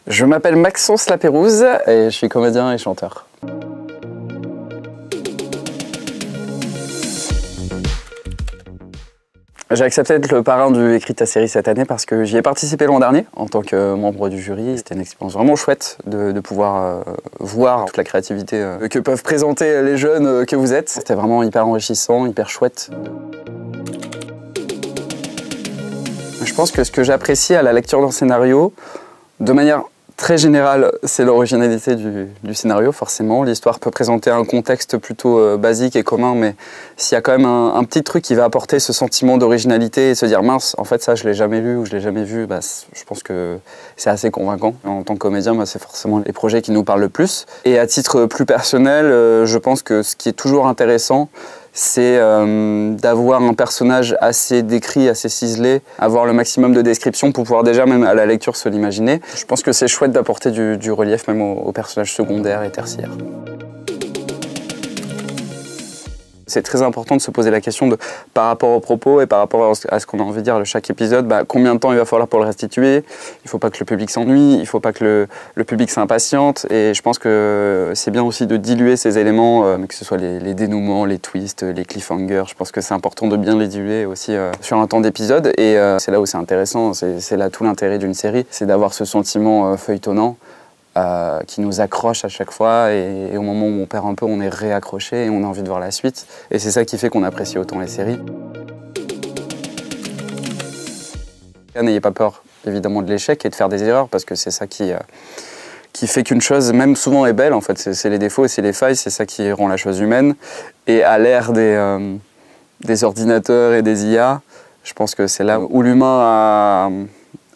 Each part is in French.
Je m'appelle Maxence Lapérouse et je suis comédien et chanteur. J'ai accepté d'être le parrain du Écris ta série cette année parce que j'y ai participé l'an dernier en tant que membre du jury. C'était une expérience vraiment chouette de pouvoir voir toute la créativité que peuvent présenter les jeunes que vous êtes. C'était vraiment hyper enrichissant, hyper chouette. Je pense que ce que j'apprécie à la lecture d'un scénario, de manière très générale, c'est l'originalité du scénario, forcément. L'histoire peut présenter un contexte plutôt basique et commun, mais s'il y a quand même un petit truc qui va apporter ce sentiment d'originalité et se dire « mince, en fait ça je l'ai jamais lu ou je l'ai jamais vu », je pense que c'est assez convaincant. En tant que comédien, c'est forcément les projets qui nous parlent le plus. Et à titre plus personnel, je pense que ce qui est toujours intéressant, c'est d'avoir un personnage assez décrit, assez ciselé, avoir le maximum de description pour pouvoir déjà, même à la lecture, se l'imaginer. Je pense que c'est chouette d'apporter du relief même aux personnages secondaires et tertiaires. C'est très important de se poser la question de, par rapport aux propos et par rapport à ce qu'on a envie de dire de chaque épisode, combien de temps il va falloir pour le restituer. Il ne faut pas que le public s'ennuie, il ne faut pas que le public s'impatiente. Et je pense que c'est bien aussi de diluer ces éléments, que ce soit les dénouements, les twists, les cliffhangers. Je pense que c'est important de bien les diluer aussi sur un temps d'épisode. Et c'est là où c'est intéressant, c'est là tout l'intérêt d'une série, c'est d'avoir ce sentiment feuilletonnant. Qui nous accroche à chaque fois et au moment où on perd un peu, on est réaccroché et on a envie de voir la suite. Et c'est ça qui fait qu'on apprécie autant les séries. N'ayez pas peur, évidemment, de l'échec et de faire des erreurs parce que c'est ça qui fait qu'une chose, même souvent, est belle. En fait, c'est les défauts et c'est les failles, c'est ça qui rend la chose humaine. Et à l'ère des ordinateurs et des IA, je pense que c'est là où l'humain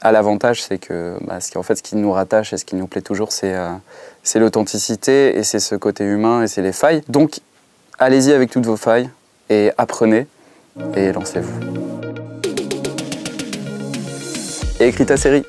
a l'avantage, c'est que ce qui nous rattache et ce qui nous plaît toujours, c'est l'authenticité et c'est ce côté humain et c'est les failles. Donc, allez-y avec toutes vos failles et apprenez et lancez-vous. Et écris ta série.